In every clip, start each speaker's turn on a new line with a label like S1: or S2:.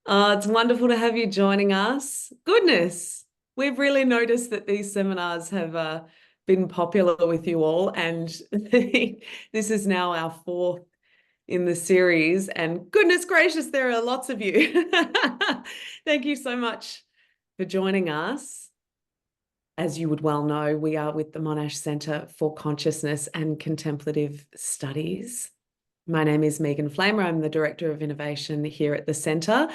S1: It's wonderful to have you joining us. Goodness, we've really noticed that these seminars have been popular with you all, and this is now our fourth in the series. And goodness gracious, there are lots of you. Thank you so much for joining us. As you would well know, we are with the Monash Centre for Consciousness and Contemplative Studies. My name is Megan Flamer. I'm the Director of Innovation here at the Centre.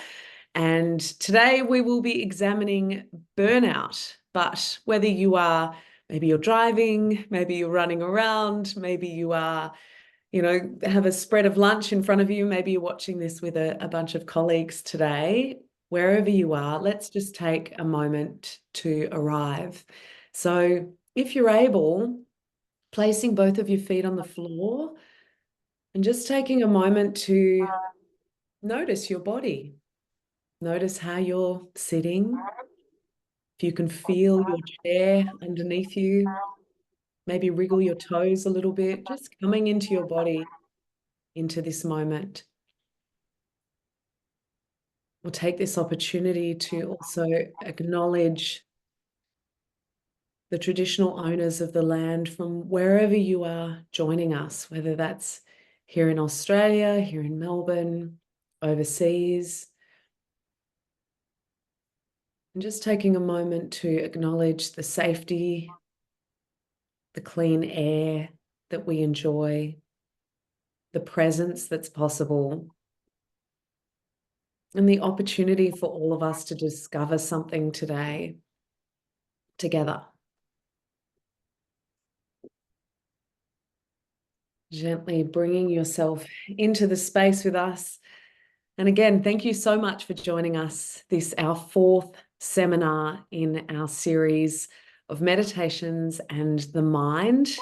S1: And today we will be examining burnout. But whether you are, maybe you're driving, maybe you're running around, maybe you are, have a spread of lunch in front of you, maybe you're watching this with a bunch of colleagues today, wherever you are, let's just take a moment to arrive. So if you're able, placing both of your feet on the floor and just taking a moment to notice your body. Notice how you're sitting. If you can feel your chair underneath you, maybe wriggle your toes a little bit, just coming into your body, into this moment. We'll take this opportunity to also acknowledge the traditional owners of the land from wherever you are joining us, whether that's here in Australia, here in Melbourne, overseas. And just taking a moment to acknowledge the safety, the clean air that we enjoy, the presence that's possible, and the opportunity for all of us to discover something today together. Gently bringing yourself into the space with us. And again, thank you so much for joining us. This our fourth seminar in our series of meditations and the mind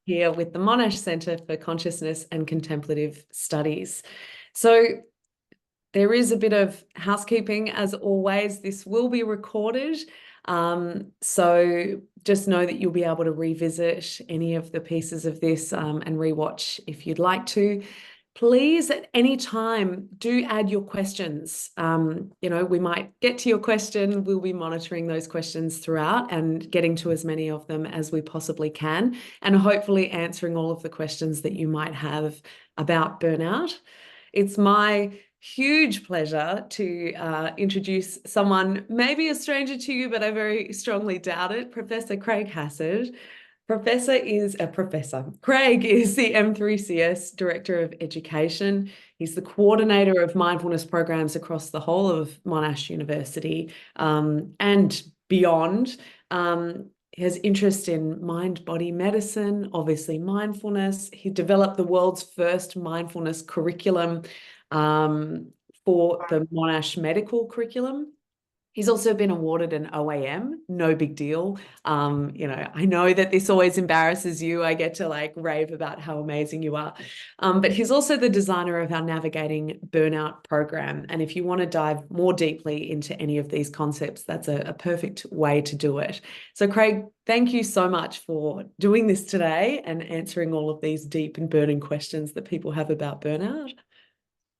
S1: here with the Monash Centre for Consciousness and Contemplative Studies. So there is a bit of housekeeping as always. This will be recorded. So just know that you'll be able to revisit any of the pieces of this and rewatch if you'd like to. Please, at any time, do add your questions. We might get to your question. We'll be monitoring those questions throughout and getting to as many of them as we possibly can, and hopefully answering all of the questions that you might have about burnout. It's my huge pleasure to introduce someone, maybe a stranger to you, but I very strongly doubt it, Professor Craig Hassard. Craig is the M3CS Director of Education. He's the coordinator of mindfulness programs across the whole of Monash University and beyond. He has interest in mind-body medicine, obviously mindfulness. He developed the world's first mindfulness curriculum for the Monash medical curriculum. He's also been awarded an OAM, no big deal. I know that this always embarrasses you. I get to rave about how amazing you are. But he's also the designer of our Navigating Burnout program. And if you want to dive more deeply into any of these concepts, that's a perfect way to do it. So Craig, thank you so much for doing this today and answering all of these deep and burning questions that people have about burnout.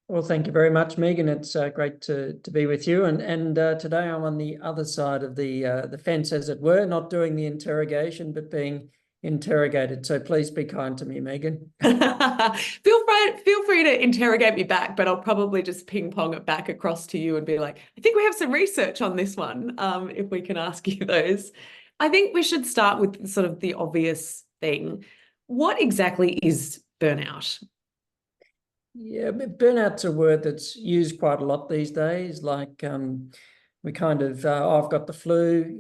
S2: Well, thank you very much, Megan. It's great to be with you. And today I'm on the other side of the fence, as it were, not doing the interrogation, but being interrogated. So please be kind to me, Megan.
S1: Feel free to interrogate me back, but I'll probably just ping pong it back across to you and be like, I think we have some research on this one, if we can ask you those. I think we should start with sort of the obvious thing. What exactly is burnout?
S2: Yeah, burnout's a word that's used quite a lot these days. We kind of, I've got the flu,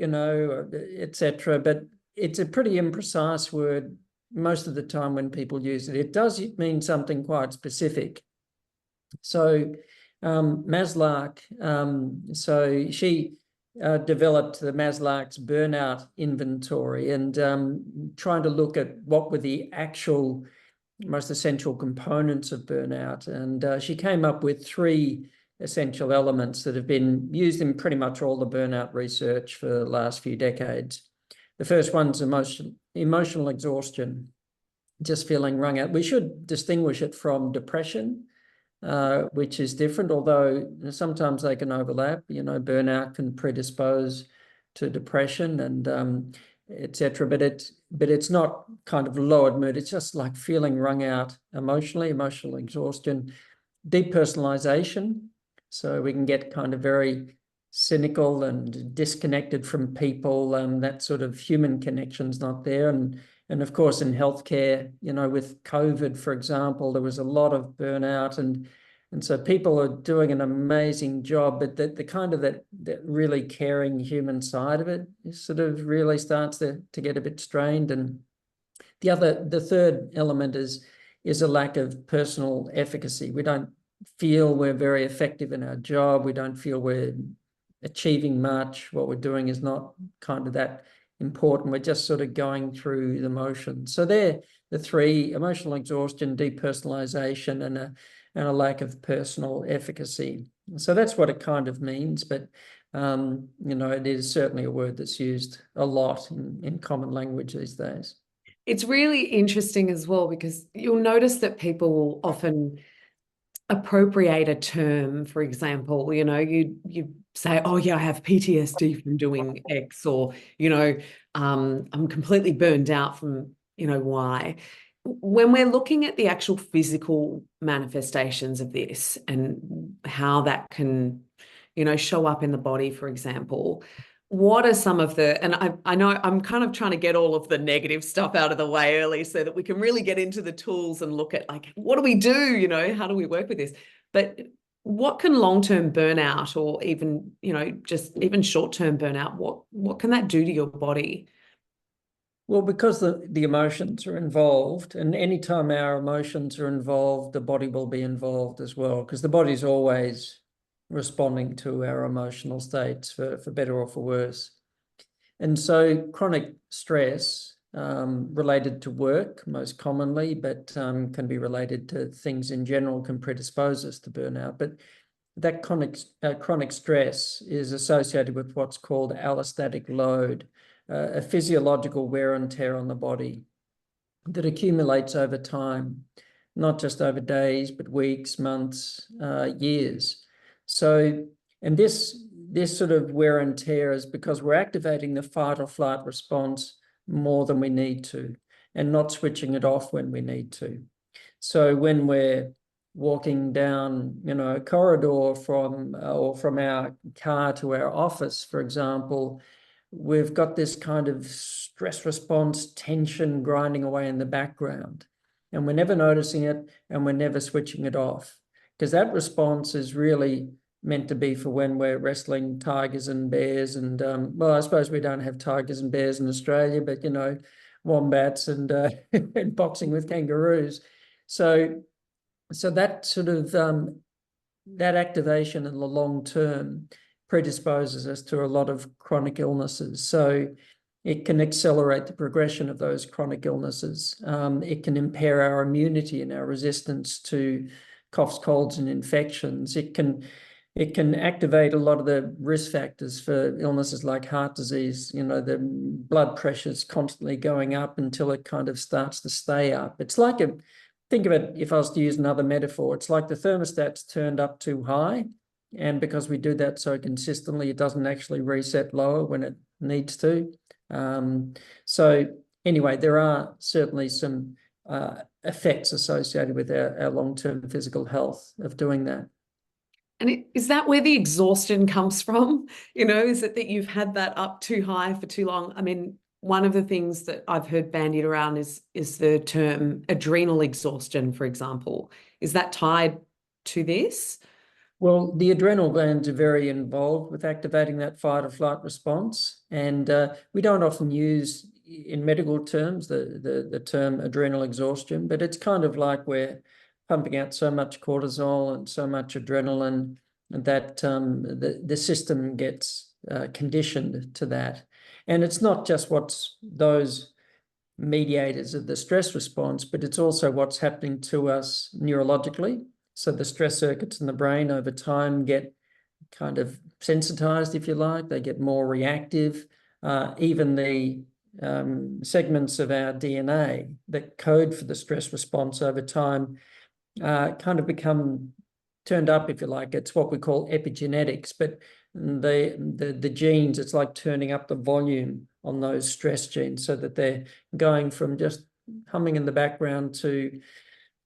S2: etc. But it's a pretty imprecise word most of the time when people use it. It does mean something quite specific. So Maslach, so she developed the Maslach's burnout inventory and trying to look at what were the actual most essential components of burnout. And she came up with three essential elements that have been used in pretty much all the burnout research for the last few decades. The first one's emotional exhaustion, just feeling wrung out. We should distinguish it from depression. which is different, although sometimes they can overlap. Burnout can predispose to depression and etc. But it's not kind of lowered mood. It's just like feeling wrung out emotionally, emotional exhaustion, depersonalization. So we can get kind of very cynical and disconnected from people. That sort of human connection's not there. And of course, in healthcare, with COVID, for example, there was a lot of burnout, and so people are doing an amazing job, but the kind of that really caring human side of it sort of really starts to get a bit strained. And the third element is a lack of personal efficacy. We don't feel we're very effective in our job. We don't feel we're achieving much. What we're doing is not kind of that important. We're just sort of going through the motions. So they're the three: emotional exhaustion, depersonalization, and a lack of personal efficacy. So that's what it kind of means. But it is certainly a word that's used a lot in common language these days.
S1: It's really interesting as well, because you'll notice that people will often appropriate a term. For example, you say, oh yeah, I have PTSD from doing X, or I'm completely burned out from Y. When we're looking at the actual physical manifestations of this and how that can show up in the body, for example, what are some of and I know I'm kind of trying to get all of the negative stuff out of the way early so that we can really get into the tools and look at, like, what do we do? How do we work with this? But what can long-term burnout, or even, just even short-term burnout, what can that do to your body?
S2: Well, because the emotions are involved, and anytime our emotions are involved, the body will be involved as well, because the body's always responding to our emotional states, for better or for worse. And so chronic stress, related to work most commonly, but can be related to things in general, can predispose us to burnout. But that chronic stress is associated with what's called allostatic load, a physiological wear and tear on the body that accumulates over time, not just over days, but weeks, months, years. So, and this sort of wear and tear is because we're activating the fight or flight response more than we need to, and not switching it off when we need to. So when we're walking down, a corridor from our car to our office, for example, we've got this kind of stress response tension grinding away in the background, and we're never noticing it, and we're never switching it off, because that response is really meant to be for when we're wrestling tigers and bears. And well, I suppose we don't have tigers and bears in Australia, but wombats and and boxing with kangaroos. So that sort of that activation in the long term predisposes us to a lot of chronic illnesses. So it can accelerate the progression of those chronic illnesses. It can impair our immunity and our resistance to coughs, colds, and infections. It can activate a lot of the risk factors for illnesses like heart disease. The blood pressure's constantly going up until it kind of starts to stay up. It's like think of it, if I was to use another metaphor, it's like the thermostat's turned up too high, and because we do that so consistently, it doesn't actually reset lower when it needs to. So anyway, there are certainly some effects associated with our long-term physical health of doing that.
S1: And is that where the exhaustion comes from? Is it that you've had that up too high for too long? I mean, one of the things that I've heard bandied around is the term adrenal exhaustion, for example. Is that tied to this?
S2: Well, the adrenal glands are very involved with activating that fight or flight response. And we don't often use, in medical terms, the term adrenal exhaustion, but it's kind of like we're pumping out so much cortisol and so much adrenaline that the system gets conditioned to that. And it's not just what's those mediators of the stress response, but it's also what's happening to us neurologically. So the stress circuits in the brain over time get kind of sensitized, if you like. They get more reactive. Even the segments of our DNA that code for the stress response over time kind of become turned up, if you like. It's what we call epigenetics, but the genes, it's like turning up the volume on those stress genes so that they're going from just humming in the background to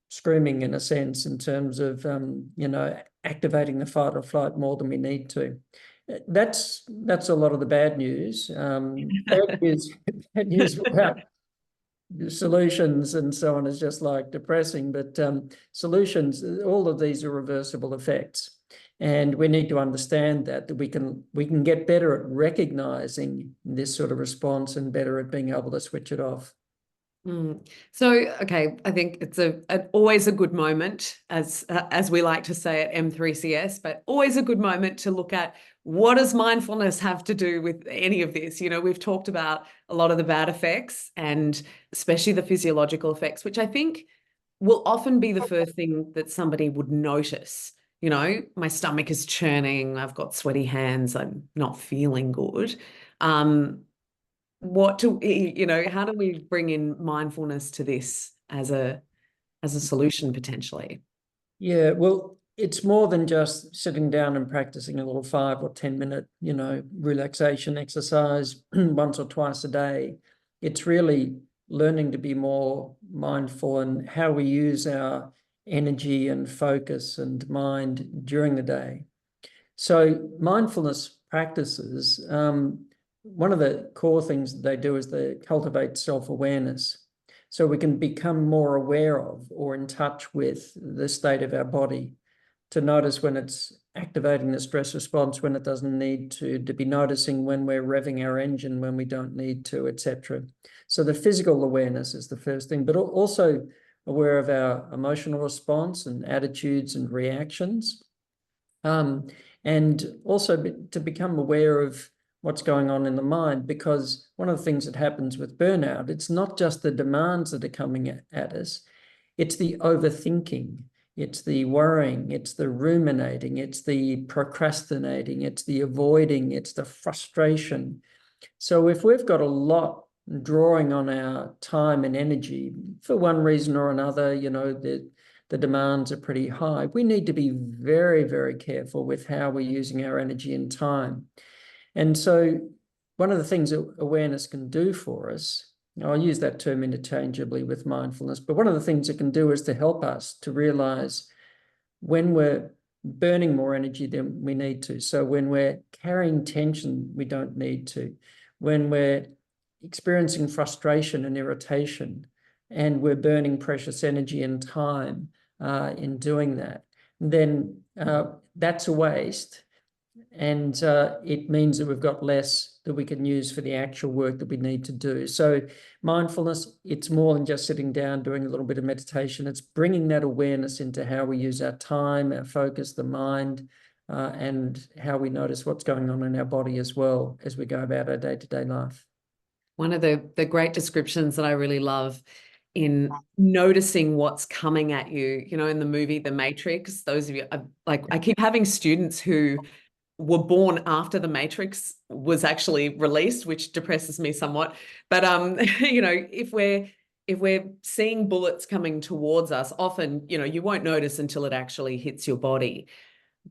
S2: screaming, in a sense, in terms of activating the fight or flight more than we need to. That's a lot of the bad news. Bad news without solutions and so on is just like depressing, but solutions, all of these are reversible effects. And we need to understand that we can get better at recognizing this sort of response and better at being able to switch it off.
S1: So, okay, I think it's always a good moment, as we like to say at M3CS, but always a good moment to look at what does mindfulness have to do with any of this? You know, we've talked about a lot of the bad effects and especially the physiological effects, which I think will often be the first thing that somebody would notice. You know, my stomach is churning, I've got sweaty hands, I'm not feeling good. How do we bring in mindfulness to this as a solution potentially?
S2: Yeah, well, it's more than just sitting down and practicing a little 5 or 10 minute, relaxation exercise once or twice a day. It's really learning to be more mindful in how we use our energy and focus and mind during the day. So mindfulness practices, one of the core things that they do is they cultivate self-awareness. So we can become more aware of or in touch with the state of our body, to notice when it's activating the stress response, when it doesn't need to be noticing when we're revving our engine, when we don't need to, etc. So the physical awareness is the first thing, but also aware of our emotional response and attitudes and reactions. And also to become aware of what's going on in the mind, because one of the things that happens with burnout, it's not just the demands that are coming at us, it's the overthinking, it's the worrying, it's the ruminating, it's the procrastinating, it's the avoiding, it's the frustration. So if we've got a lot drawing on our time and energy for one reason or another, the demands are pretty high, we need to be very, very careful with how we're using our energy and time. And so one of the things that awareness can do for us, I'll use that term interchangeably with mindfulness, but one of the things it can do is to help us to realize when we're burning more energy than we need to. So when we're carrying tension we don't need to, when we're experiencing frustration and irritation, and we're burning precious energy and time in doing that, then that's a waste. And it means that we've got less that we can use for the actual work that we need to do. So mindfulness, it's more than just sitting down, doing a little bit of meditation. It's bringing that awareness into how we use our time, our focus, the mind, and how we notice what's going on in our body as well as we go about our day-to-day life.
S1: One of the great descriptions that I really love in noticing what's coming at you, in the movie The Matrix, those of you, I keep having students who were born after The Matrix was actually released, which depresses me somewhat. But if we're seeing bullets coming towards us, often, you won't notice until it actually hits your body.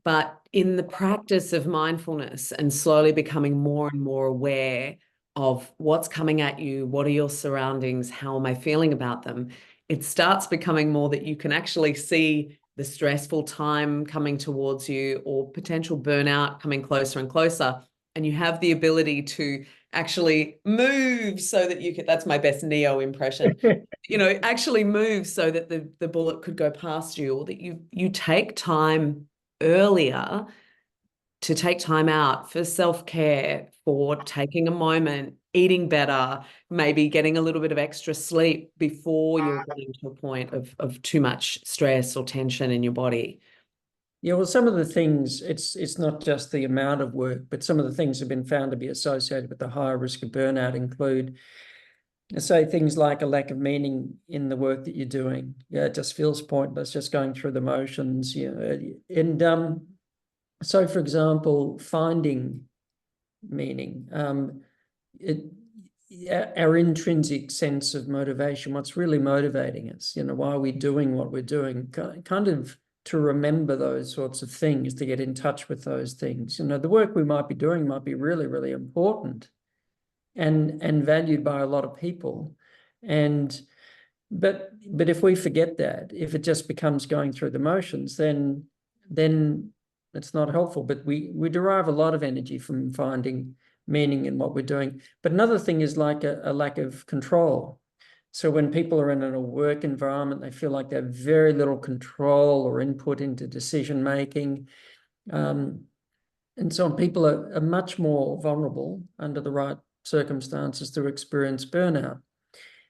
S1: But in the practice of mindfulness and slowly becoming more and more aware of what's coming at you, what are your surroundings, how am I feeling about them, it starts becoming more that you can actually see the stressful time coming towards you or potential burnout coming closer and closer. And you have the ability to actually move so that you can, that's my best Neo impression, actually move so that the bullet could go past you, or that you take time earlier to take time out for self-care, for taking a moment, eating better, maybe getting a little bit of extra sleep before you're getting to a point of too much stress or tension in your body.
S2: Yeah, well, some of the things, it's not just the amount of work, but some of the things have been found to be associated with the higher risk of burnout include, say, things like a lack of meaning in the work that you're doing. Yeah, it just feels pointless, just going through the motions. And so, for example, finding meaning, our intrinsic sense of motivation, what's really motivating us, why are we doing what we're doing, kind of to remember those sorts of things, to get in touch with those things. The work we might be doing might be really, really important and valued by a lot of people. But if we forget that, if it just becomes going through the motions, then it's not helpful. But we derive a lot of energy from finding meaning in what we're doing. But another thing is like a lack of control. So when people are in a work environment, they feel like they have very little control or input into decision making. And so people are much more vulnerable under the right circumstances to experience burnout.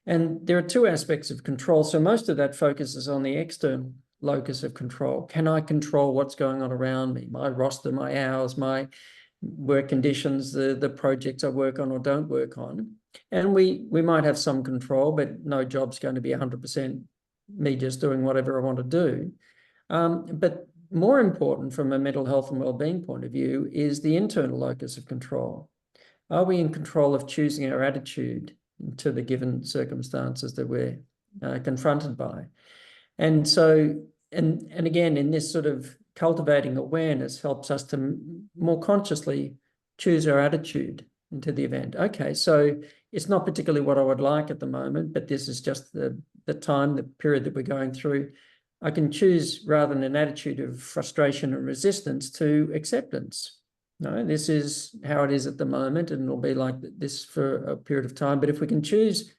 S2: And there are two aspects of control. So most of that focuses on the external locus of control. Can I control what's going on around me? My roster, my hours, my work conditions, the projects I work on or don't work on. And we might have some control, but no job's going to be 100% me just doing whatever I want to do. But more important from a mental health and wellbeing point of view is the internal locus of control. Are we in control of choosing our attitude to the given circumstances that we're confronted by? And so, and again, in this sort of cultivating awareness helps us to more consciously choose our attitude into the event. Okay, so it's not particularly what I would like at the moment, but this is just the time, the period that we're going through. I can choose, rather than an attitude of frustration and resistance, to acceptance. No, this is how it is at the moment, and it'll be like this for a period of time. But if we can choose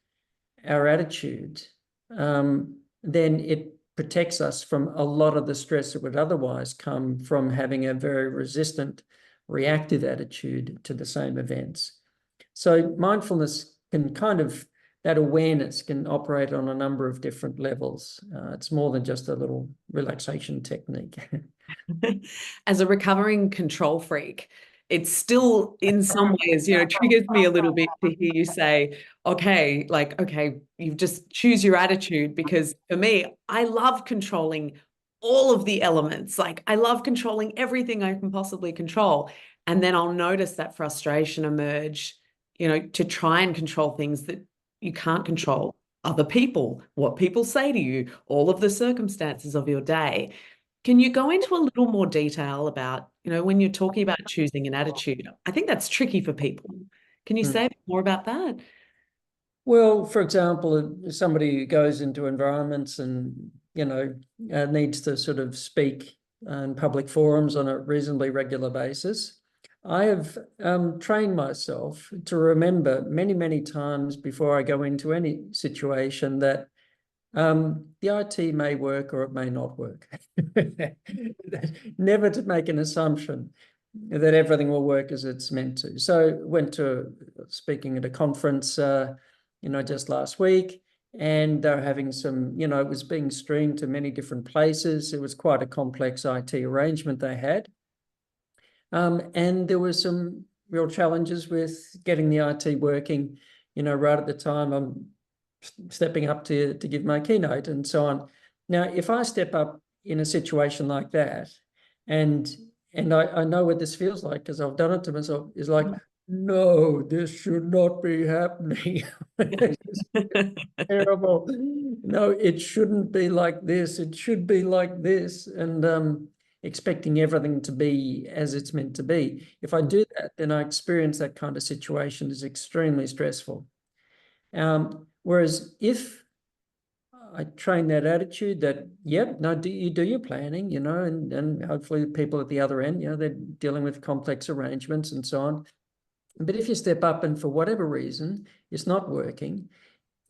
S2: our attitude, then it protects us from a lot of the stress that would otherwise come from having a very resistant, reactive attitude to the same events. So mindfulness can that awareness can operate on a number of different levels. It's more than just a little relaxation technique.
S1: As a recovering control freak, it's still in some ways, triggers me a little bit to hear you say, okay, you just choose your attitude, because for me, I love controlling all of the elements. Like I love controlling everything I can possibly control. And then I'll notice that frustration emerge, to try and control things that you can't control. Other people, what people say to you, all of the circumstances of your day. Can you go into a little more detail about, when you're talking about choosing an attitude? I think that's tricky for people. Can you say more about that?
S2: Well, for example, somebody who goes into environments and, needs to sort of speak in public forums on a reasonably regular basis, I have trained myself to remember many, many times before I go into any situation that the IT may work or it may not work. Never to make an assumption that everything will work as it's meant to. So went to speaking at a conference, just last week, and they're having some, it was being streamed to many different places. It was quite a complex IT arrangement they had. And there were some real challenges with getting the IT working, right at the time I'm stepping up to give my keynote and so on. Now, if I step up in a situation like that, and I know what this feels like because I've done it to myself, is like, no, this should not be happening. It's terrible. No, it shouldn't be like this. It should be like this. And expecting everything to be as it's meant to be. If I do that, then I experience that kind of situation as extremely stressful. Whereas if I train that attitude that, yep, no, you do your planning, and hopefully the people at the other end, they're dealing with complex arrangements and so on. But if you step up and for whatever reason, it's not working,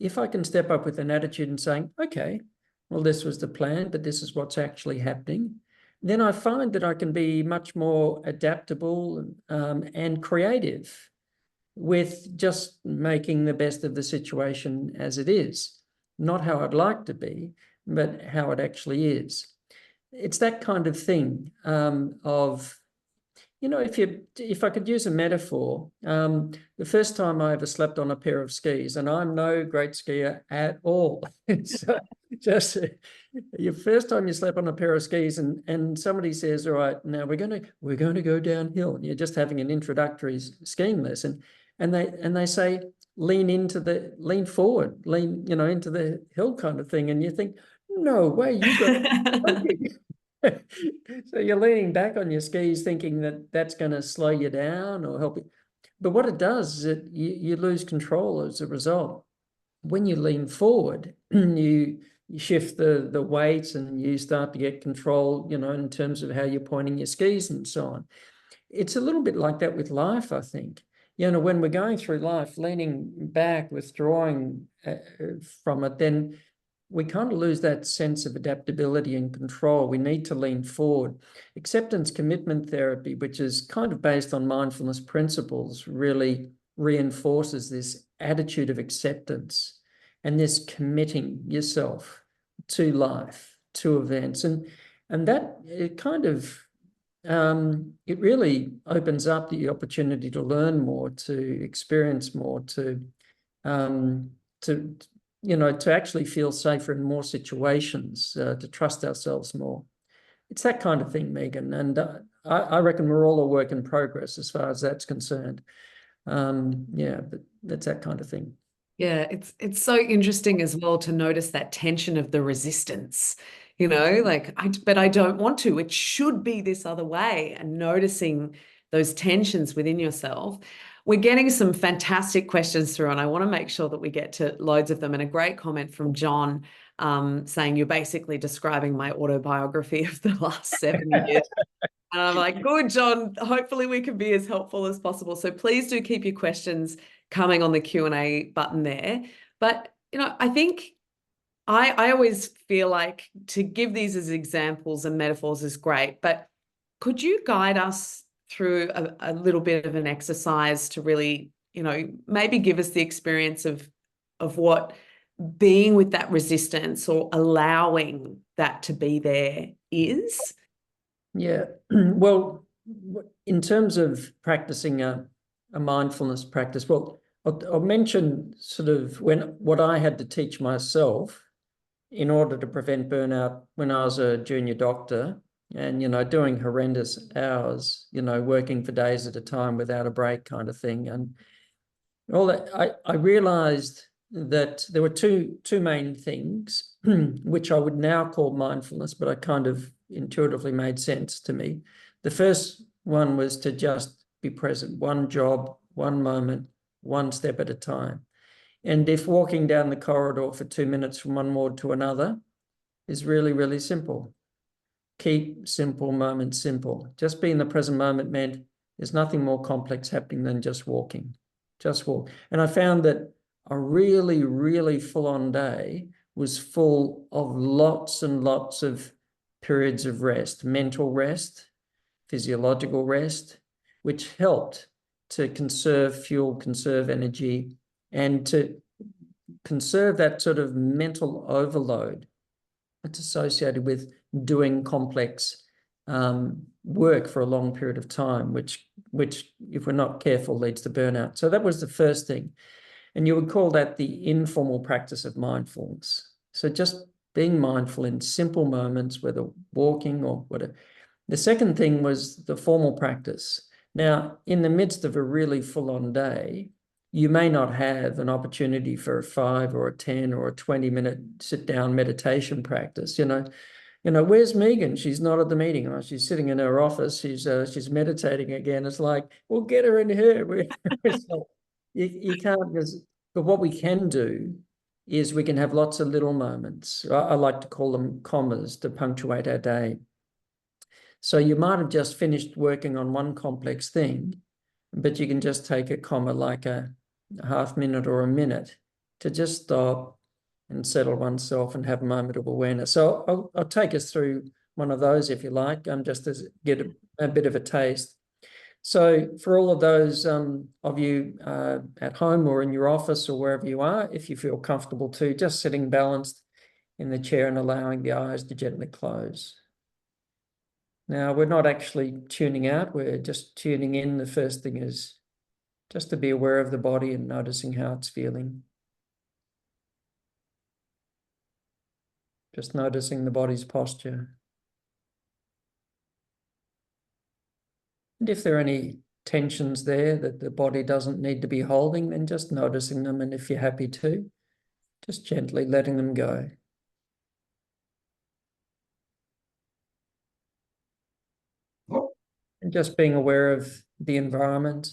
S2: if I can step up with an attitude and saying, okay, well, this was the plan, but this is what's actually happening, then I find that I can be much more adaptable and creative with just making the best of the situation as it is. Not how I'd like to be, but how it actually is. It's that kind of thing of, if I could use a metaphor, the first time I ever slept on a pair of skis, and I'm no great skier at all. So just your first time you slept on a pair of skis and somebody says, all right, now we're going to go downhill. And you're just having an introductory skiing lesson. And they say, lean forward, into the hill kind of thing. And you think, no way, you got So you're leaning back on your skis thinking that that's going to slow you down or help you. But what it does is you lose control as a result. When you lean forward, you shift the weights and you start to get control, in terms of how you're pointing your skis and so on. It's a little bit like that with life, I think. When we're going through life, leaning back, withdrawing from it, then we kind of lose that sense of adaptability and control. We need to lean forward. Acceptance commitment therapy, which is kind of based on mindfulness principles, really reinforces this attitude of acceptance and this committing yourself to life, to events. And that it kind of it really opens up the opportunity to learn more, to experience more, to actually feel safer in more situations, to trust ourselves more. It's that kind of thing, Megan. And I reckon we're all a work in progress as far as that's concerned. But that's that kind of thing.
S1: Yeah, it's so interesting as well to notice that tension of the resistance, like but I don't want to. It should be this other way, and noticing those tensions within yourself. We're getting some fantastic questions through, and I want to make sure that we get to loads of them. And a great comment from John saying you're basically describing my autobiography of the last 7 years. And I'm like, good, John. Hopefully we can be as helpful as possible. So please do keep your questions coming on the Q&A button there. But, I think I always feel like to give these as examples and metaphors is great, but could you guide us through a little bit of an exercise to really, maybe give us the experience of what being with that resistance or allowing that to be there is?
S2: Yeah. Well, in terms of practicing a mindfulness practice, well, I'll mention sort of what I had to teach myself in order to prevent burnout when I was a junior doctor and, doing horrendous hours, working for days at a time without a break kind of thing. And all that, I realized that there were two main things, which I would now call mindfulness, but I kind of intuitively made sense to me. The first one was to just be present, one job, one moment, one step at a time. And if walking down the corridor for 2 minutes from one ward to another is really, really simple, keep simple moments simple. Just be in the present moment meant there's nothing more complex happening than just walking. Just walk. And I found that a really, really full-on day was full of lots and lots of periods of rest, mental rest, physiological rest, which helped to conserve fuel, conserve energy, and to conserve that sort of mental overload that's associated with doing complex work for a long period of time, which, if we're not careful, leads to burnout. So that was the first thing. And you would call that the informal practice of mindfulness. So just being mindful in simple moments, whether walking or whatever. The second thing was the formal practice. Now, in the midst of a really full-on day, you may not have an opportunity for a 5 or a 10 or a 20-minute sit-down meditation practice. Where's Megan? She's not at the meeting. Oh, she's sitting in her office. She's meditating again. It's like, well, get her in here. You can't just. But what we can do is we can have lots of little moments. I like to call them commas to punctuate our day. So you might have just finished working on one complex thing, but you can just take a comma like a half minute or a minute to just stop and settle oneself and have a moment of awareness. So I'll take us through one of those if you like, just to get a bit of a taste. So for all of those of you at home or in your office or wherever you are, if you feel comfortable to, just sitting balanced in the chair and allowing the eyes to gently close. Now, we're not actually tuning out, we're just tuning in. The first thing is just to be aware of the body and noticing how it's feeling. Just noticing the body's posture. And if there are any tensions there that the body doesn't need to be holding, then just noticing them. And if you're happy to, just gently letting them go. Just being aware of the environment.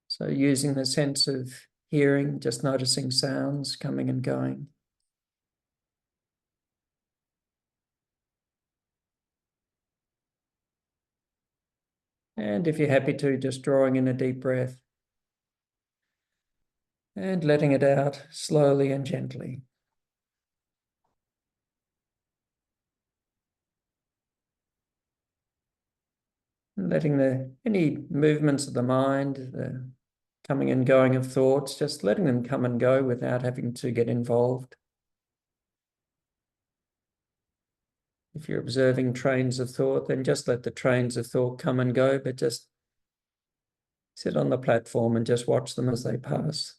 S2: So using the sense of hearing, just noticing sounds coming and going. And if you're happy to, just drawing in a deep breath and letting it out slowly and gently. Letting any movements of the mind, the coming and going of thoughts, just letting them come and go without having to get involved. If you're observing trains of thought, then just let the trains of thought come and go, but just sit on the platform and just watch them as they pass.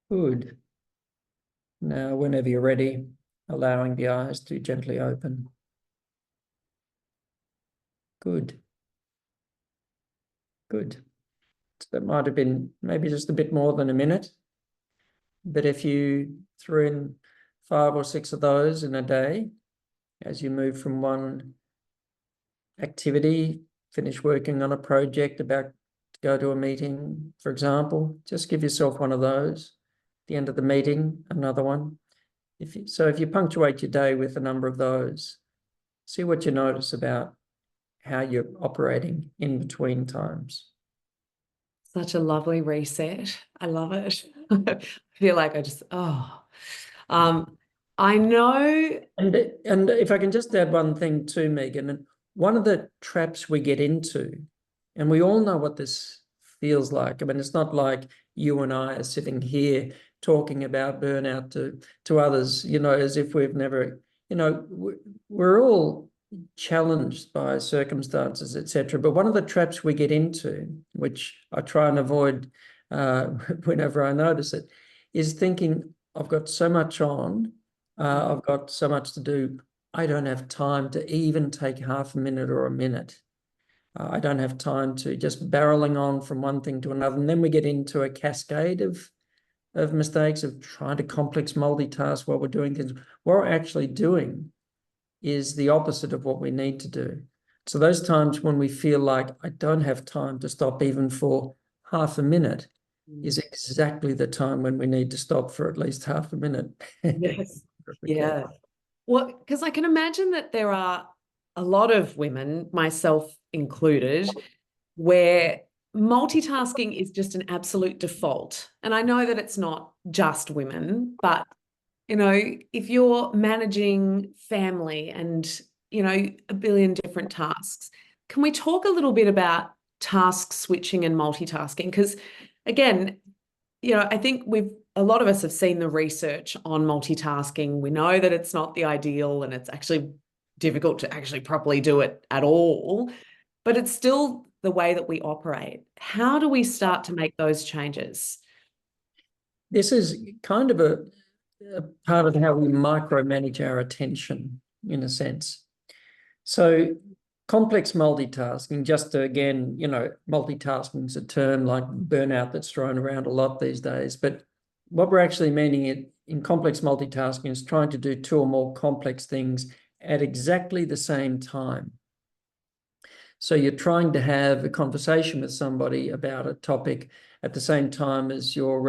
S2: Good. Now, whenever you're ready, allowing the eyes to gently open. Good. Good. So that might have been maybe just a bit more than a minute. But if you threw in 5 or 6 of those in a day, as you move from one activity, finish working on a project, about to go to a meeting, for example, just give yourself one of those. At the end of the meeting, another one. If you punctuate your day with a number of those, see what you notice about how you're operating in between times.
S1: Such a lovely reset. I love it. I feel like I know.
S2: And if I can just add one thing too, Megan, one of the traps we get into, and we all know what this feels like. I mean, it's not like you and I are sitting here talking about burnout to others, as if we've never, we're all challenged by circumstances, etc. But one of the traps we get into, which I try and avoid whenever I notice it, is thinking, I've got so much on, I've got so much to do, I don't have time to even take half a minute or a minute. I don't have time to just barreling on from one thing to another. And then we get into a cascade of mistakes of trying to complex multitask while we're doing things. What we're actually doing is the opposite of what we need to do. So those times when we feel like I don't have time to stop even for half a minute is exactly the time when we need to stop for at least half a minute.
S1: Yes. Yeah. Well, because I can imagine that there are a lot of women, myself included, where multitasking is just an absolute default. And I know that it's not just women, but, if you're managing family and, a billion different tasks, can we talk a little bit about task switching and multitasking? Because again, I think a lot of us have seen the research on multitasking. We know that it's not the ideal and it's actually difficult to actually properly do it at all, but it's still the way that we operate. How do we start to make those changes?
S2: This is kind of a part of how we micromanage our attention, in a sense. So complex multitasking, just to, again, multitasking is a term like burnout that's thrown around a lot these days. But what we're actually meaning in complex multitasking is trying to do 2 or more complex things at exactly the same time. So you're trying to have a conversation with somebody about a topic at the same time as you're,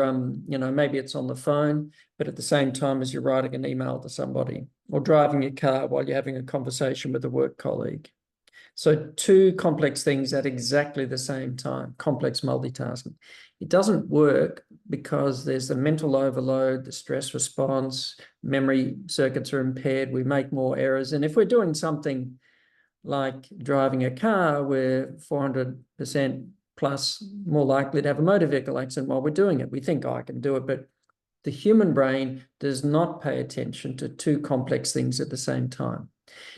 S2: maybe it's on the phone, but at the same time as you're writing an email to somebody, or driving your car while you're having a conversation with a work colleague. So 2 complex things at exactly the same time, complex multitasking. It doesn't work because there's the mental overload, the stress response, memory circuits are impaired, we make more errors. And if we're doing something like driving a car, we're 400% plus more likely to have a motor vehicle accident while we're doing it. We think, I can do it, but the human brain does not pay attention to 2 complex things at the same time.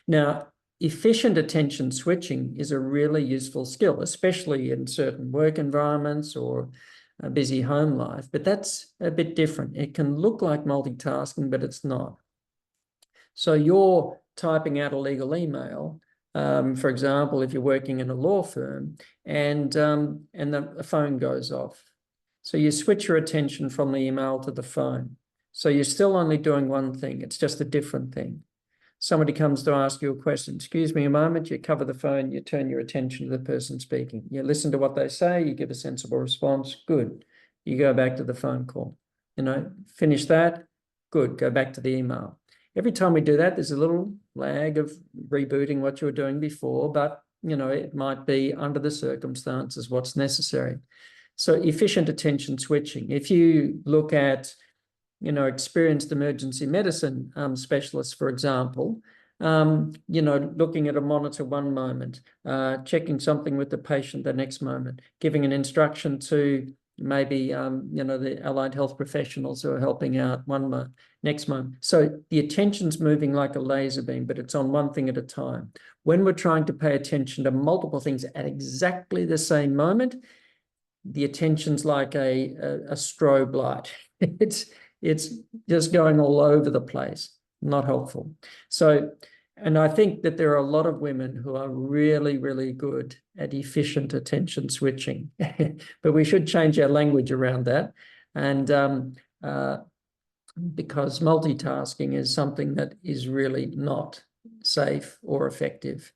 S2: Now, efficient attention switching is a really useful skill, especially in certain work environments or a busy home life, but that's a bit different. It can look like multitasking, but it's not. So you're typing out a legal email, For example, if you're working in a law firm and the phone goes off. So you switch your attention from the email to the phone. So you're still only doing one thing. It's just a different thing. Somebody comes to ask you a question. Excuse me a moment. You cover the phone. You turn your attention to the person speaking. You listen to what they say. You give a sensible response. Good. You go back to the phone call. Finish that. Good. Go back to the email. Every time we do that, there's a little lag of rebooting what you were doing before, but it might be under the circumstances what's necessary. So efficient attention switching. If you look at experienced emergency medicine specialists, for example, looking at a monitor one moment, checking something with the patient the next moment, giving an instruction to maybe, the allied health professionals who are helping out one month, next month. So the attention's moving like a laser beam, but it's on one thing at a time. When we're trying to pay attention to multiple things at exactly the same moment, the attention's like a strobe light. It's just going all over the place, not helpful. So, and I think that there are a lot of women who are really, really good at efficient attention switching, but we should change our language around that. And because multitasking is something that is really not safe or effective.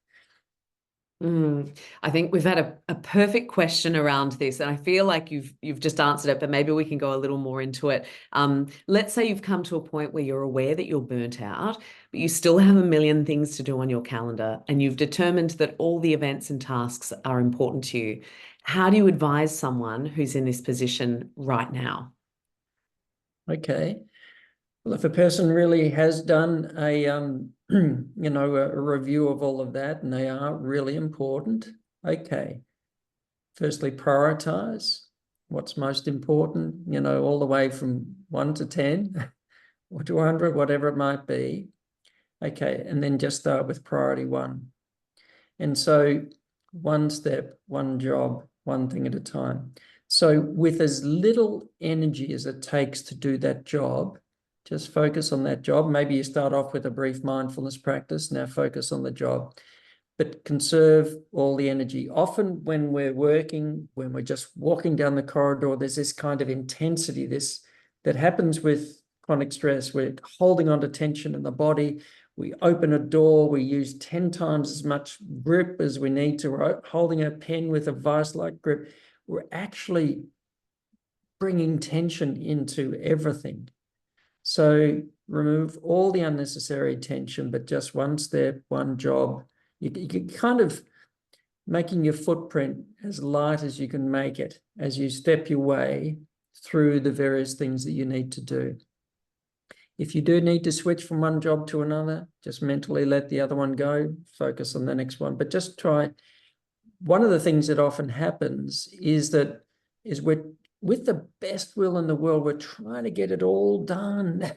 S1: I think we've had a perfect question around this, and I feel like you've just answered it, but maybe we can go a little more into it. Let's say you've come to a point where you're aware that you're burnt out, but you still have a million things to do on your calendar, and you've determined that all the events and tasks are important to you. How do you advise someone who's in this position right now?
S2: Okay. Well, if a person really has done a review of all of that, and they are really important, okay. Firstly, prioritize what's most important, all the way from 1 to 10 or to 100, whatever it might be. Okay, and then just start with priority 1. And so one step, one job, one thing at a time. So with as little energy as it takes to do that job, just focus on that job. Maybe you start off with a brief mindfulness practice. Now focus on the job, but conserve all the energy. Often when we're working, when we're just walking down the corridor, there's this kind of intensity, that happens with chronic stress. We're holding on to tension in the body. We open a door, we use 10 times as much grip as we need to. We're holding a pen with a vice-like grip. We're actually bringing tension into everything. So remove all the unnecessary tension, but just one step, one job. You kind of making your footprint as light as you can make it as you step your way through the various things that you need to do. If you do need to switch from one job to another, just mentally let the other one go, focus on the next one. But just try. One of the things that often happens is we're, with the best will in the world, we're trying to get it all done.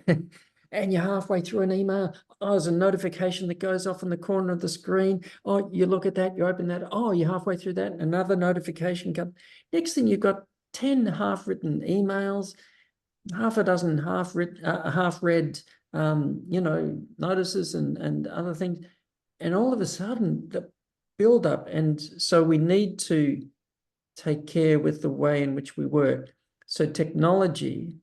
S2: And you're halfway through an email. Oh, there's a notification that goes off in the corner of the screen. Oh, you look at that, you open that. Oh, you're halfway through that. Another notification comes. Next thing, you've got 10 half-written emails, half a dozen half-read, notices and other things. And all of a sudden, the build up. And so we need to take care with the way in which we work. So technology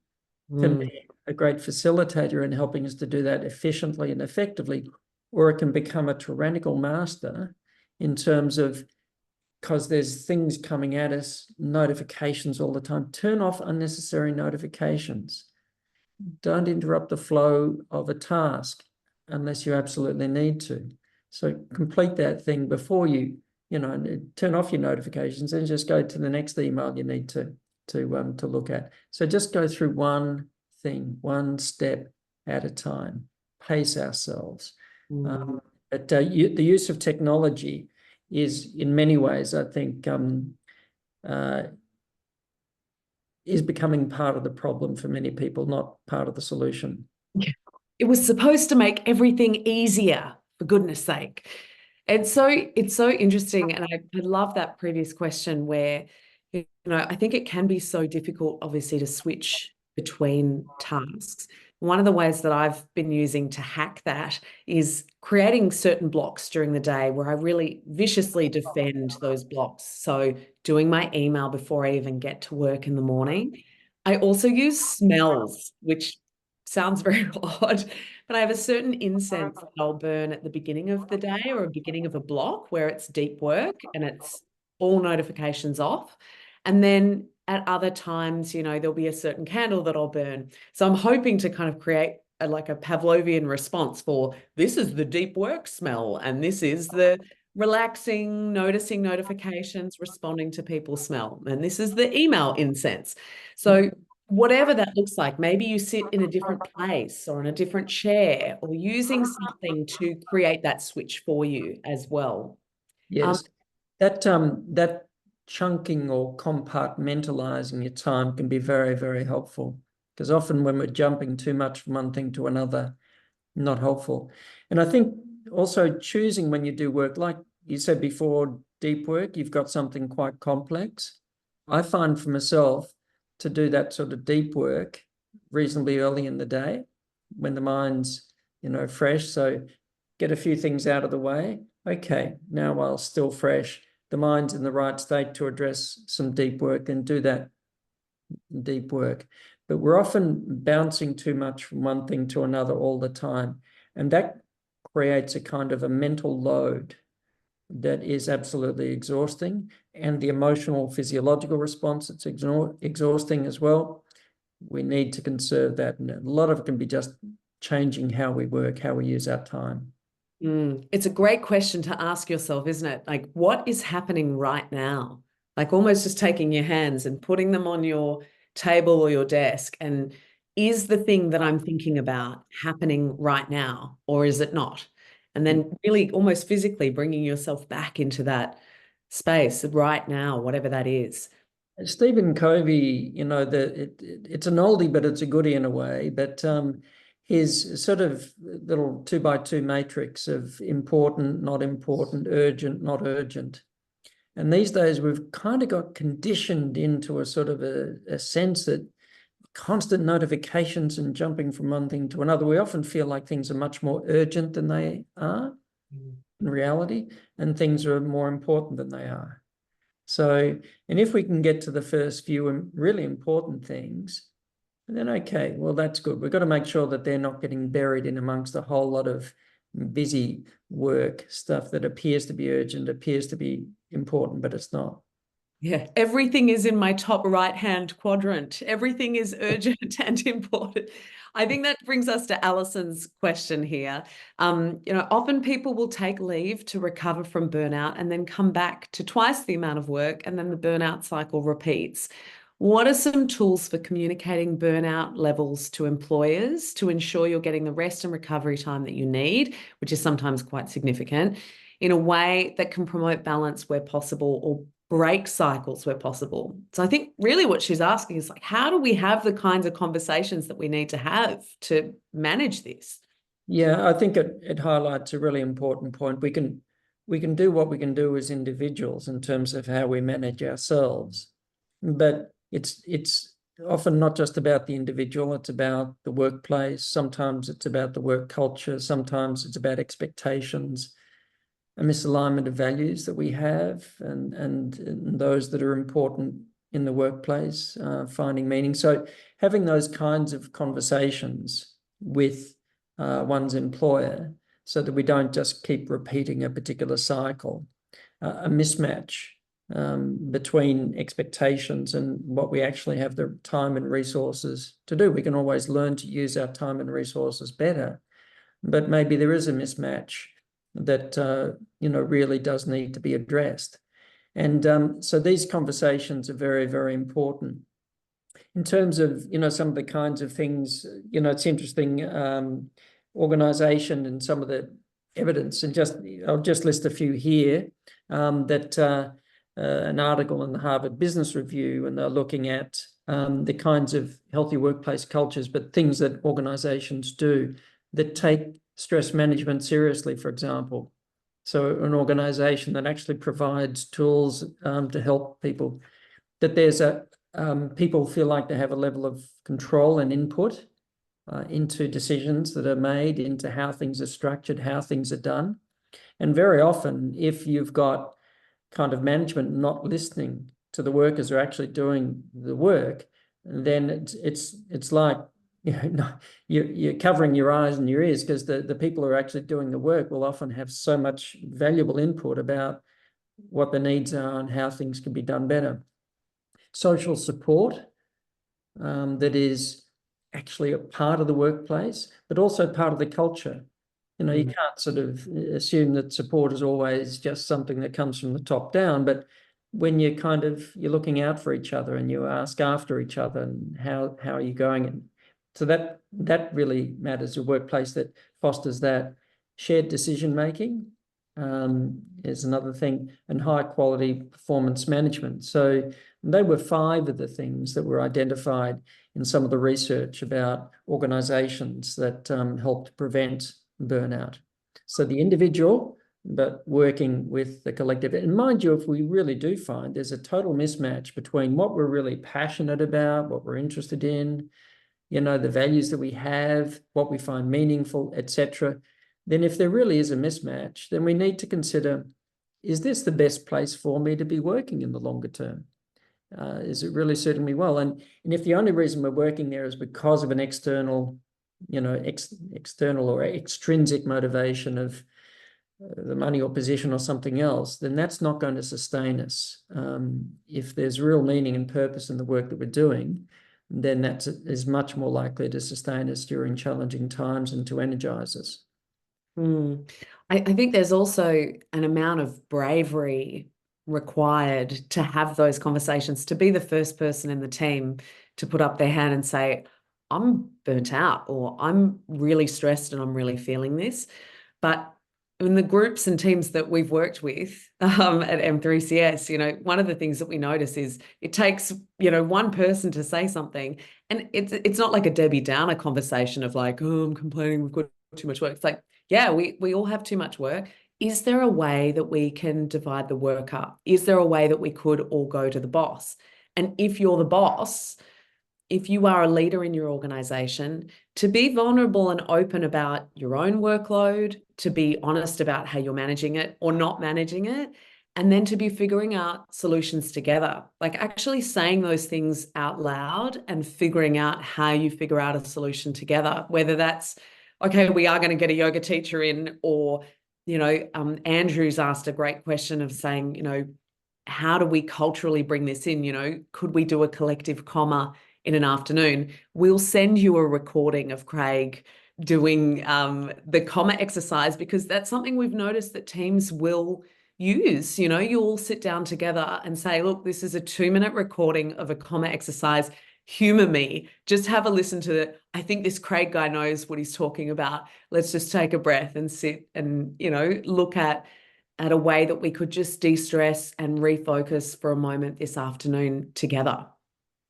S2: can be a great facilitator in helping us to do that efficiently and effectively, or it can become a tyrannical master in terms of, because there's things coming at us, notifications all the time. Turn off unnecessary notifications. Don't interrupt the flow of a task unless you absolutely need to. So complete that thing before you turn off your notifications and just go to the next email you need to look at. So just go through one thing, one step at a time, pace ourselves. But the use of technology is, in many ways, I think, is becoming part of the problem for many people, not part of the solution.
S1: It was supposed to make everything easier, for goodness sake. And so it's so interesting. And I love that previous question where, I think it can be so difficult, obviously, to switch between tasks. one of the ways that I've been using to hack that is creating certain blocks during the day where I really viciously defend those blocks. So doing my email before I even get to work in the morning. I also use smells, which sounds very odd, but I have a certain incense that I'll burn at the beginning of the day or beginning of a block where it's deep work and it's all notifications off. And then at other times, there'll be a certain candle that I'll burn. So I'm hoping to kind of create like a Pavlovian response for this is the deep work smell, and this is the relaxing, noticing notifications, responding to people smell, and this is the email incense. So whatever that looks like, maybe you sit in a different place or in a different chair or using something to create that switch for you as well.
S2: Yes, that chunking or compartmentalizing your time can be very, very helpful, because often when we're jumping too much from one thing to another, not helpful. And I think also choosing when you do work, like you said before, deep work, you've got something quite complex. I find for myself to do that sort of deep work reasonably early in the day when the mind's, fresh. So get a few things out of the way. Okay, now while still fresh, the mind's in the right state to address some deep work, and do that deep work. But we're often bouncing too much from one thing to another all the time. And that creates a kind of a mental load that is absolutely exhausting. And the emotional, physiological response, it's exhausting as well. We need to conserve that. And a lot of it can be just changing how we work, how we use our time.
S1: It's a great question to ask yourself, isn't it? Like, what is happening right now? Like almost just taking your hands and putting them on your table or your desk. And is the thing that I'm thinking about happening right now, or is it not? And then really almost physically bringing yourself back into that space right now, whatever that is.
S2: Stephen Covey, it's an oldie, but it's a goodie in a way. But his sort of little 2x2 matrix of important, not important, urgent, not urgent. And these days we've kind of got conditioned into a sort of a sense that constant notifications and jumping from one thing to another, we often feel like things are much more urgent than they are in reality, and things are more important than they are. So, and if we can get to the first few really important things, then okay, well, that's good. We've got to make sure that they're not getting buried in amongst a whole lot of busy work stuff that appears to be urgent, appears to be important, but it's not.
S1: Yeah, everything is in my top right-hand quadrant. Everything is urgent and important. I think that brings us to Alison's question here. Often people will take leave to recover from burnout and then come back to twice the amount of work, and then the burnout cycle repeats. What are some tools for communicating burnout levels to employers to ensure you're getting the rest and recovery time that you need, which is sometimes quite significant, in a way that can promote balance where possible or break cycles where possible? So I think really what she's asking is like, how do we have the kinds of conversations that we need to have to manage this?
S2: Yeah, I think it highlights a really important point. We can do what we can do as individuals in terms of how we manage ourselves, but it's often not just about the individual. It's about the workplace. Sometimes it's about the work culture. Sometimes it's about expectations, a misalignment of values that we have, and those that are important in the workplace, finding meaning. So having those kinds of conversations with one's employer, so that we don't just keep repeating a particular cycle, a mismatch between expectations and what we actually have the time and resources to do. We can always learn to use our time and resources better, but maybe there is a mismatch that really does need to be addressed. And so these conversations are very, very important. In terms of, some of the kinds of things, it's interesting, organisation and some of the evidence, and I'll just list a few here, that an article in the Harvard Business Review, and they're looking at the kinds of healthy workplace cultures, but things that organisations do that take stress management seriously, for example. So an organisation that actually provides tools to help people, that there's people feel like they have a level of control and input into decisions that are made, into how things are structured, how things are done. And very often, if you've got kind of management not listening to the workers who are actually doing the work, then it's like, you're covering your eyes and your ears, because the people who are actually doing the work will often have so much valuable input about what the needs are and how things can be done better. Social support that is actually a part of the workplace, but also part of the culture. You can't sort of assume that support is always just something that comes from the top down, but when you're looking out for each other and you ask after each other and how are you going? And so that really matters. A workplace that fosters that. Shared decision making is another thing, and high quality performance management. So they were 5 of the things that were identified in some of the research about organizations that helped prevent burnout. So the individual, but working with the collective. And mind you, if we really do find there's a total mismatch between what we're really passionate about, what we're interested in, the values that we have, what we find meaningful, etc., then if there really is a mismatch, then we need to consider, is this the best place for me to be working in the longer term? Is it really suiting me well? And if the only reason we're working there is because of an external, external or extrinsic motivation of the money or position or something else, then that's not going to sustain us. If there's real meaning and purpose in the work that we're doing, then that is much more likely to sustain us during challenging times and to energize us.
S1: I think there's also an amount of bravery required to have those conversations, to be the first person in the team to put up their hand and say, I'm burnt out, or I'm really stressed and I'm really feeling this. But in the groups and teams that we've worked with at M3CS, one of the things that we notice is it takes, one person to say something, and it's not like a Debbie Downer conversation of like, oh, I'm complaining, we've got too much work. It's like, yeah, we all have too much work. Is there a way that we can divide the work up? Is there a way that we could all go to the boss? And if you're the boss, if you are a leader in your organization, to be vulnerable and open about your own workload, to be honest about how you're managing it or not managing it, and then to be figuring out solutions together, like actually saying those things out loud and figuring out how you figure out a solution together, whether that's, okay, we are going to get a yoga teacher in, or, Andrew's asked a great question of saying, how do we culturally bring this in? Could we do a collective comma in an afternoon? We'll send you a recording of Craig doing the comma exercise, because that's something we've noticed that teams will use. You'll sit down together and say, look, this is a 2-minute recording of a comma exercise. Humor me. Just have a listen to it. I think this Craig guy knows what he's talking about. Let's just take a breath and sit and, look at a way that we could just de-stress and refocus for a moment this afternoon together.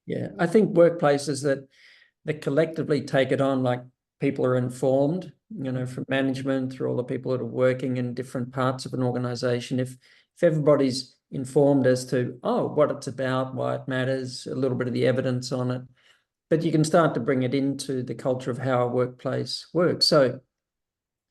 S2: Yeah, I think workplaces that collectively take it on, like people are informed, from management through all the people that are working in different parts of an organization. If everybody's informed as to, what it's about, why it matters, a little bit of the evidence on it, but you can start to bring it into the culture of how a workplace works. So,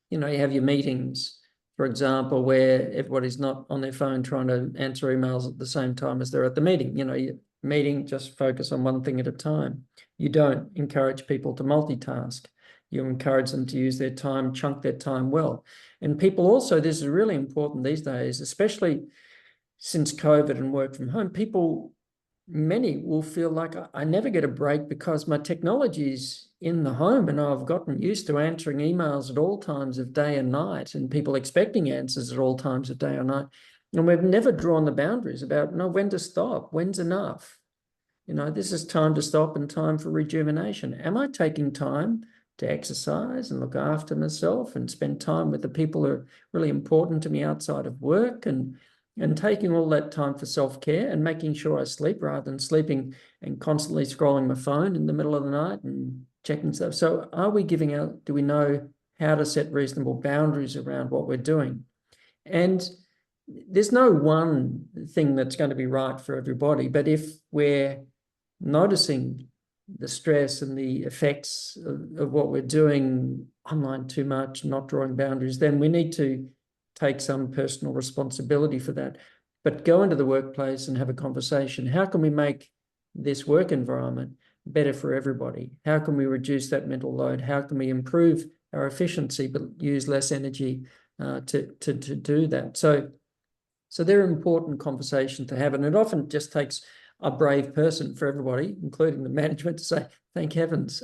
S2: you have your meetings, for example, where everybody's not on their phone trying to answer emails at the same time as they're at the meeting. Your meeting, just focus on one thing at a time. You don't encourage people to multitask. You encourage them to use their time, chunk their time well. And people also, this is really important these days, especially since COVID and work from home, many will feel like I never get a break because my technology's in the home and I've gotten used to answering emails at all times of day and night, and people expecting answers at all times of day or night. And we've never drawn the boundaries about, when to stop, when's enough. This is time to stop and time for rejuvenation. Am I taking time to exercise and look after myself and spend time with the people who are really important to me outside of work, and taking all that time for self-care and making sure I sleep rather than sleeping and constantly scrolling my phone in the middle of the night and checking stuff? So do we know how to set reasonable boundaries around what we're doing? And there's no one thing that's going to be right for everybody, but if we're noticing the stress and the effects of what we're doing online too much, not drawing boundaries, then we need to take some personal responsibility for that. But go into the workplace and have a conversation. How can we make this work environment better for everybody? How can we reduce that mental load? How can we improve our efficiency but use less energy to do that? So they're important conversations to have, and it often just takes a brave person for everybody, including the management, to say, "Thank heavens,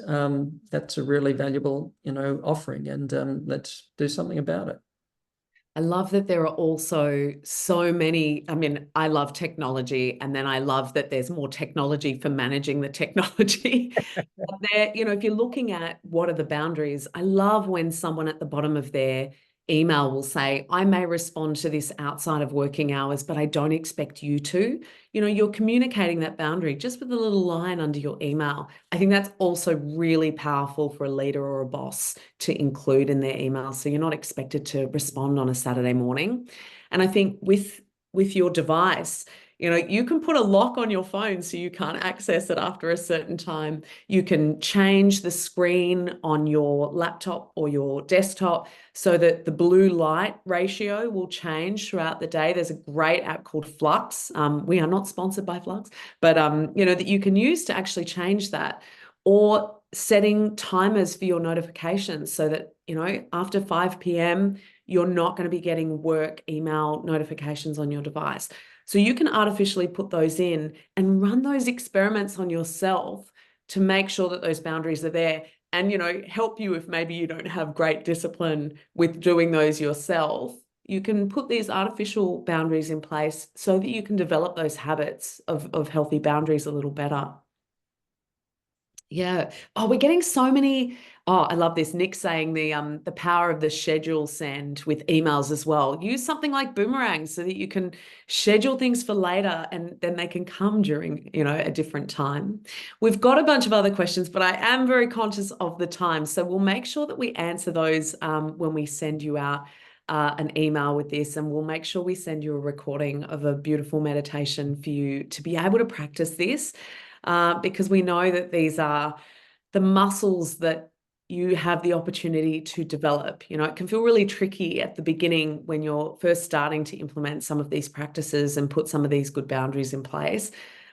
S2: that's a really valuable, offering, and let's do something about it."
S1: I love that there are also so many. I mean, I love technology, and then I love that there's more technology for managing the technology. But there, if you're looking at what are the boundaries, I love when someone at the bottom of their email will say, I may respond to this outside of working hours, but I don't expect you to. You're communicating that boundary just with a little line under your email. I think that's also really powerful for a leader or a boss to include in their email. So you're not expected to respond on a Saturday morning. And I think with your device, you can put a lock on your phone so you can't access it after a certain time. You can change the screen on your laptop or your desktop so that the blue light ratio will change throughout the day. There's a great app called Flux. We are not sponsored by Flux, but that you can use to actually change that, or setting timers for your notifications so that, after 5 p.m., you're not going to be getting work email notifications on your device. So you can artificially put those in and run those experiments on yourself to make sure that those boundaries are there, and, help you if maybe you don't have great discipline with doing those yourself. You can put these artificial boundaries in place so that you can develop those habits of healthy boundaries a little better. Yeah. Oh, we're getting so many. Oh, I love this. Nick saying the power of the schedule send with emails as well. Use something like Boomerang so that you can schedule things for later, and then they can come during, a different time. We've got a bunch of other questions, but I am very conscious of the time. So we'll make sure that we answer those when we send you out an email with this, and we'll make sure we send you a recording of a beautiful meditation for you to be able to practice this. Because we know that these are the muscles that you have the opportunity to develop. It can feel really tricky at the beginning when you're first starting to implement some of these practices and put some of these good boundaries in place.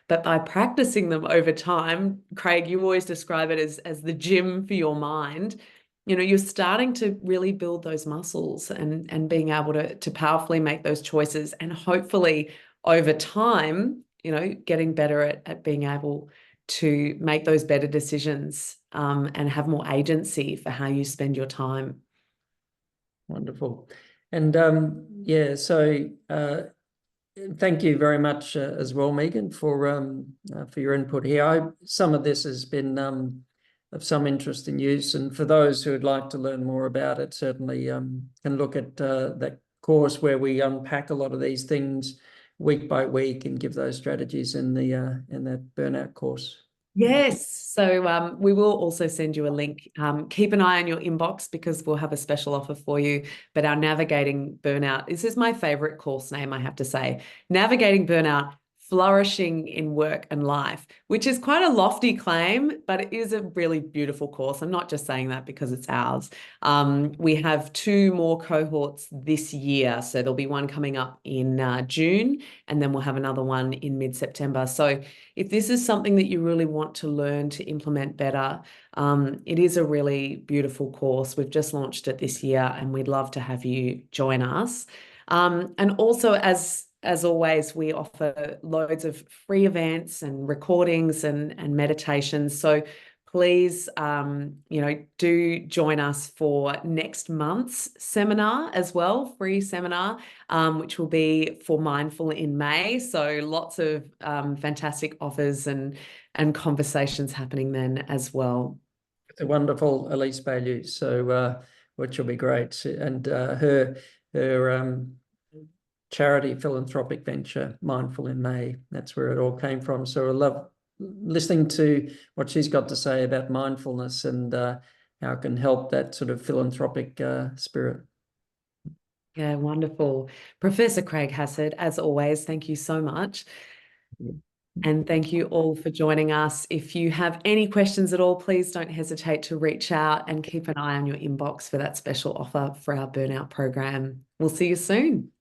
S1: But by practicing them over time, Craig, you always describe it as the gym for your mind. You're starting to really build those muscles and being able to powerfully make those choices, and hopefully over time, getting better at being able to make those better decisions and have more agency for how you spend your time.
S2: Wonderful. And so thank you very much as well, Megan, for your input here. Some of this has been of some interest in use, and for those who would like to learn more about it, certainly can look at that course where we unpack a lot of these things week by week and give those strategies in that burnout course.
S1: Yes. So we will also send you a link. Keep an eye on your inbox because we'll have a special offer for you. But our Navigating Burnout, this is my favorite course name, I have to say. Navigating Burnout, Flourishing in Work and Life, which is quite a lofty claim, but it is a really beautiful course. I'm not just saying that because it's ours. We have 2 more cohorts this year. So there'll be one coming up in June, and then we'll have another one in mid-September. So if this is something that you really want to learn to implement better, it is a really beautiful course. We've just launched it this year, and we'd love to have you join us. And also, as always, we offer loads of free events and recordings and meditations. So please, do join us for next month's seminar as well, free seminar, which will be for Mindful in May. So lots of fantastic offers and conversations happening then as well.
S2: It's a wonderful Elise Bailey, so which will be great, and her charity philanthropic venture, Mindful in May. That's where it all came from. So I love listening to what she's got to say about mindfulness and how it can help that sort of philanthropic spirit.
S1: Yeah, wonderful. Professor Craig Hassard, as always, thank you so much. And thank you all for joining us. If you have any questions at all, please don't hesitate to reach out and keep an eye on your inbox for that special offer for our burnout program. We'll see you soon.